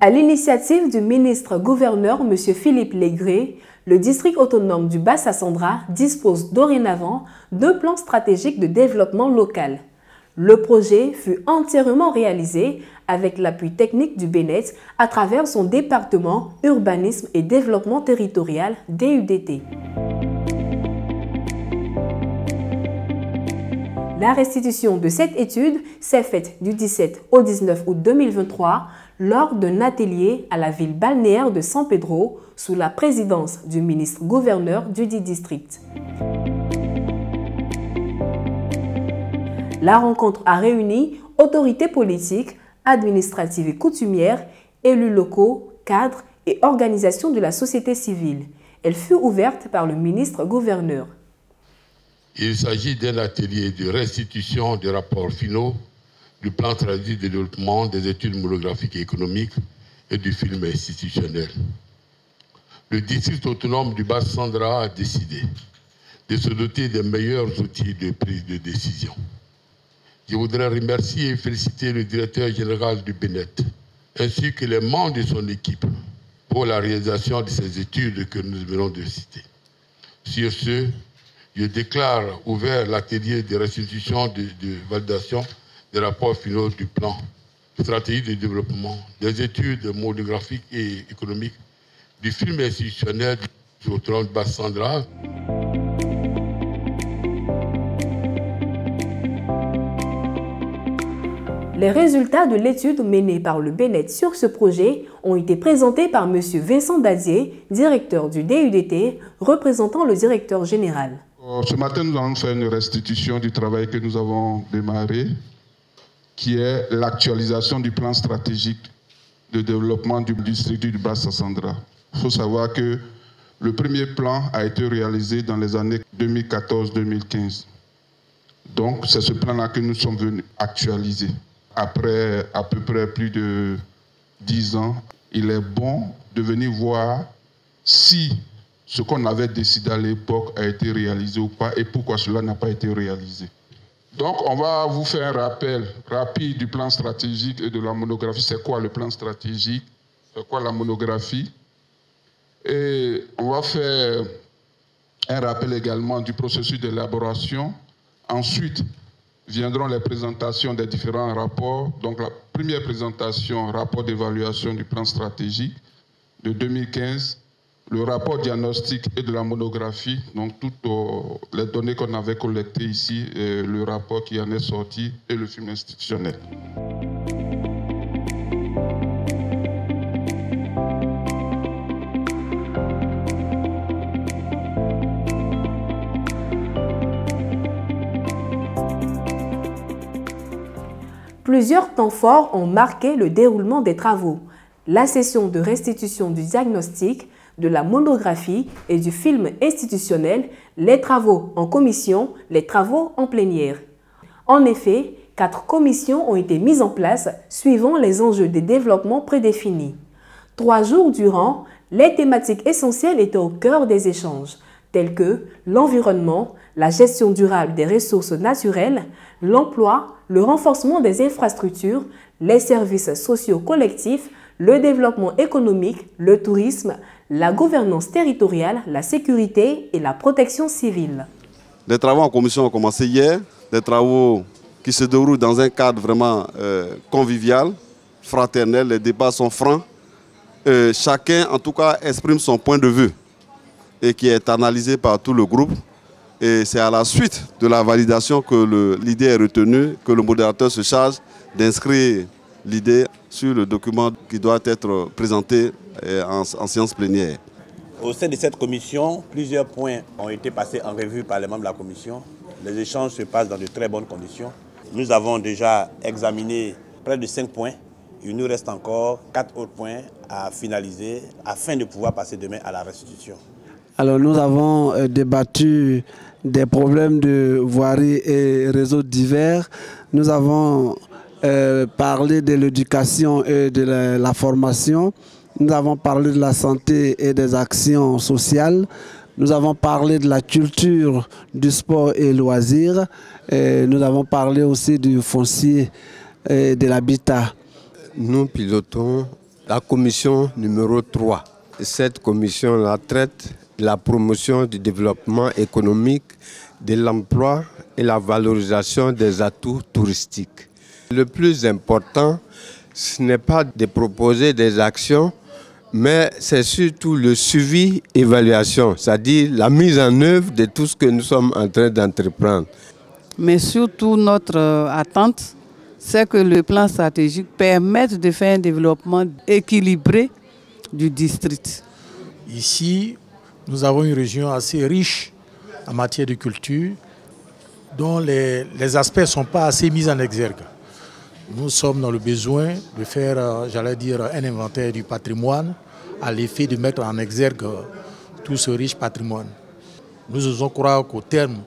À l'initiative du ministre-gouverneur M. Philippe Légré, le district autonome du Bas-Sassandra dispose dorénavant d'un plan stratégique de développement local. Le projet fut entièrement réalisé avec l'appui technique du BNET à travers son département Urbanisme et Développement Territorial DUDT. La restitution de cette étude s'est faite du 17 au 19 août 2023 lors d'un atelier à la ville balnéaire de San Pedro sous la présidence du ministre-gouverneur du dit district. La rencontre a réuni autorités politiques, administratives et coutumières, élus locaux, cadres et organisations de la société civile. Elle fut ouverte par le ministre-gouverneur. Il s'agit d'un atelier de restitution des rapports finaux, du plan stratégique de développement, des études monographiques et économiques et du film institutionnel. Le district autonome du Bas-Sassandra a décidé de se doter des meilleurs outils de prise de décision. Je voudrais remercier et féliciter le directeur général du BNET ainsi que les membres de son équipe pour la réalisation de ces études que nous venons de citer. Sur ce, je déclare ouvert l'atelier de restitution de validation des rapports finaux du plan stratégique de développement, des études monographiques et économiques, du film institutionnel du autonome de Bas-Sassandra. Les résultats de l'étude menée par le BNET sur ce projet ont été présentés par M. Vincent Dadier, directeur du DUDT, représentant le directeur général. Ce matin, nous allons faire une restitution du travail que nous avons démarré, qui est l'actualisation du plan stratégique de développement du district du Bas-Sassandra. Il faut savoir que le premier plan a été réalisé dans les années 2014-2015. Donc, c'est ce plan-là que nous sommes venus actualiser. Après à peu près plus de 10 ans, il est bon de venir voir si ce qu'on avait décidé à l'époque a été réalisé ou pas et pourquoi cela n'a pas été réalisé. Donc, on va vous faire un rappel rapide du plan stratégique et de la monographie. C'est quoi le plan stratégique? C'est quoi la monographie? Et on va faire un rappel également du processus d'élaboration. Ensuite, viendront les présentations des différents rapports. Donc, la première présentation, rapport d'évaluation du plan stratégique de 2015, le rapport diagnostic et de la monographie, donc toutes les données qu'on avait collectées ici, et le rapport qui en est sorti et le film institutionnel. Plusieurs temps forts ont marqué le déroulement des travaux. La session de restitution du diagnostic, de la monographie et du film institutionnel, les travaux en commission, les travaux en plénière. En effet, 4 commissions ont été mises en place suivant les enjeux des développements prédéfinis. 3 jours durant, les thématiques essentielles étaient au cœur des échanges, telles que l'environnement, la gestion durable des ressources naturelles, l'emploi, le renforcement des infrastructures, les services sociaux collectifs, le développement économique, le tourisme, la gouvernance territoriale, la sécurité et la protection civile. Les travaux en commission ont commencé hier, des travaux qui se déroulent dans un cadre vraiment convivial, fraternel, les débats sont francs. Chacun, en tout cas, exprime son point de vue et qui est analysé par tout le groupe. Et c'est à la suite de la validation que l'idée est retenue, que le modérateur se charge d'inscrire l'idée sur le document qui doit être présenté en séance plénière. Au sein de cette commission, plusieurs points ont été passés en revue par les membres de la commission. Les échanges se passent dans de très bonnes conditions. Nous avons déjà examiné près de 5 points. Il nous reste encore 4 autres points à finaliser afin de pouvoir passer demain à la restitution. Alors nous avons débattu des problèmes de voirie et réseaux divers. Nous avons parlé de l'éducation et de la formation. Nous avons parlé de la santé et des actions sociales. Nous avons parlé de la culture, du sport et loisirs. Et nous avons parlé aussi du foncier et de l'habitat. Nous pilotons la commission numéro 3. Cette commission-là traite de la promotion du développement économique, de l'emploi et la valorisation des atouts touristiques. Le plus important, ce n'est pas de proposer des actions, mais c'est surtout le suivi, évaluation, c'est-à-dire la mise en œuvre de tout ce que nous sommes en train d'entreprendre. Mais surtout, notre attente, c'est que le plan stratégique permette de faire un développement équilibré du district. Ici, nous avons une région assez riche en matière de culture, dont les aspects ne sont pas assez mis en exergue. Nous sommes dans le besoin de faire, j'allais dire, un inventaire du patrimoine à l'effet de mettre en exergue tout ce riche patrimoine. Nous osons croire qu'au terme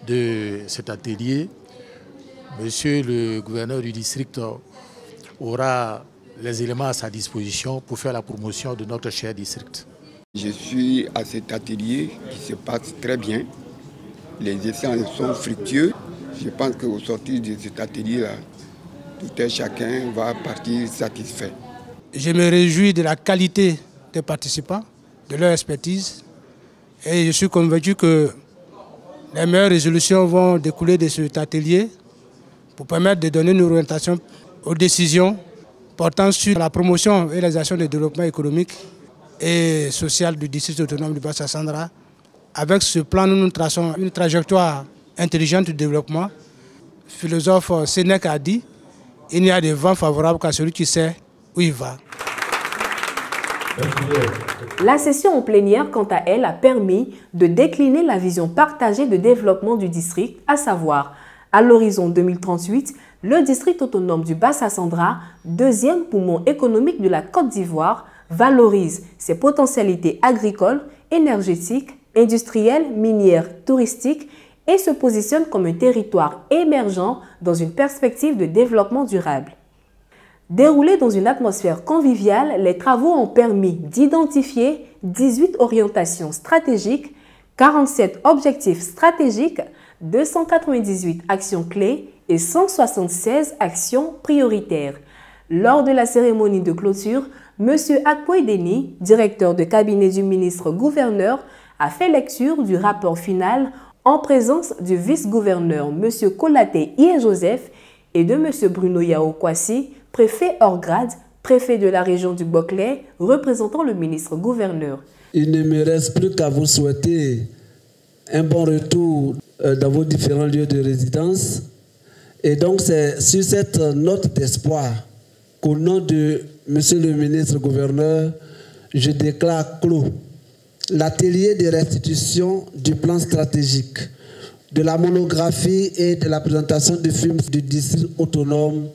de cet atelier, monsieur le gouverneur du district aura les éléments à sa disposition pour faire la promotion de notre cher district. Je suis à cet atelier qui se passe très bien. Les échanges sont fructueux. Je pense qu'au sortir de cet atelier-là, tout un chacun va partir satisfait. Je me réjouis de la qualité des participants, de leur expertise. Et je suis convaincu que les meilleures résolutions vont découler de cet atelier pour permettre de donner une orientation aux décisions portant sur la promotion et les actions de développement économique et social du district autonome du Bas-Sassandra. Avec ce plan, nous traçons une trajectoire intelligente de développement. Le philosophe Sénèque a dit « Il n'y a de vent favorable qu'à celui qui sait où il va ». La session en plénière, quant à elle, a permis de décliner la vision partagée de développement du district, à savoir, à l'horizon 2038, le district autonome du Bas-Sassandra, deuxième poumon économique de la Côte d'Ivoire, valorise ses potentialités agricoles, énergétiques, industrielles, minières, touristiques et se positionne comme un territoire émergent dans une perspective de développement durable. Déroulés dans une atmosphère conviviale, les travaux ont permis d'identifier 18 orientations stratégiques, 47 objectifs stratégiques, 298 actions clés et 176 actions prioritaires. Lors de la cérémonie de clôture, M. Akpoedeni, directeur de cabinet du ministre-gouverneur, a fait lecture du rapport final en présence du vice-gouverneur M. Kolaté Ié-Joseph et de M. Bruno Yao-Kwasi, préfet hors grade, préfet de la région du Boclé, représentant le ministre-gouverneur. Il ne me reste plus qu'à vous souhaiter un bon retour dans vos différents lieux de résidence. Et donc c'est sur cette note d'espoir qu'au nom de M. le ministre-gouverneur, je déclare clos l'atelier de restitution du plan stratégique, de la monographie et de la présentation du film du district autonome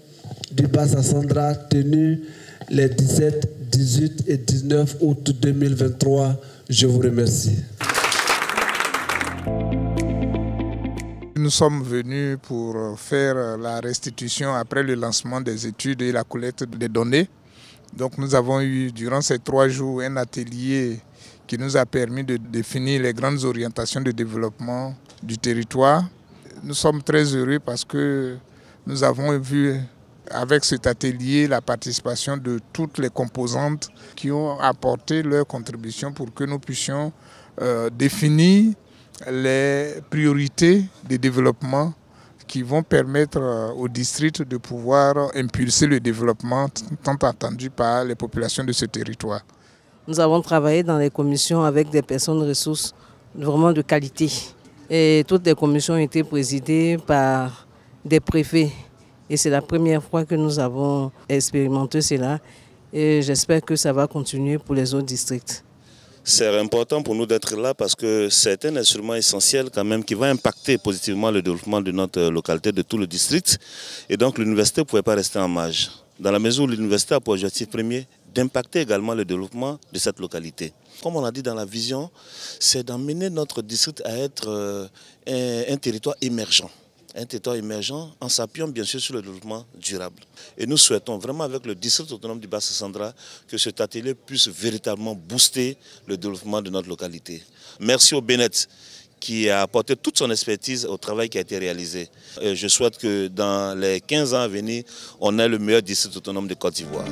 du Bas-Sassandra tenu les 17, 18 et 19 août 2023. Je vous remercie. Nous sommes venus pour faire la restitution après le lancement des études et la collecte des données. Donc nous avons eu durant ces 3 jours un atelier qui nous a permis de définir les grandes orientations de développement du territoire. Nous sommes très heureux parce que nous avons vu avec cet atelier la participation de toutes les composantes qui ont apporté leur contribution pour que nous puissions définir les priorités de développement qui vont permettre au district de pouvoir impulser le développement tant attendu par les populations de ce territoire. Nous avons travaillé dans les commissions avec des personnes ressources vraiment de qualité. Et toutes les commissions ont été présidées par des préfets. Et c'est la première fois que nous avons expérimenté cela. Et j'espère que ça va continuer pour les autres districts. C'est important pour nous d'être là parce que c'est un instrument essentiel quand même qui va impacter positivement le développement de notre localité, de tout le district. Et donc l'université ne pouvait pas rester en marge. Dans la mesure où l'université a pour objectif premier d'impacter également le développement de cette localité. Comme on l'a dit dans la vision, c'est d'emmener notre district à être un territoire émergent. Un territoire émergent en s'appuyant bien sûr sur le développement durable. Et nous souhaitons vraiment avec le district autonome du Bas-Sassandra que cet atelier puisse véritablement booster le développement de notre localité. Merci au Bénet qui a apporté toute son expertise au travail qui a été réalisé. Et je souhaite que dans les 15 ans à venir, on ait le meilleur district autonome de Côte d'Ivoire.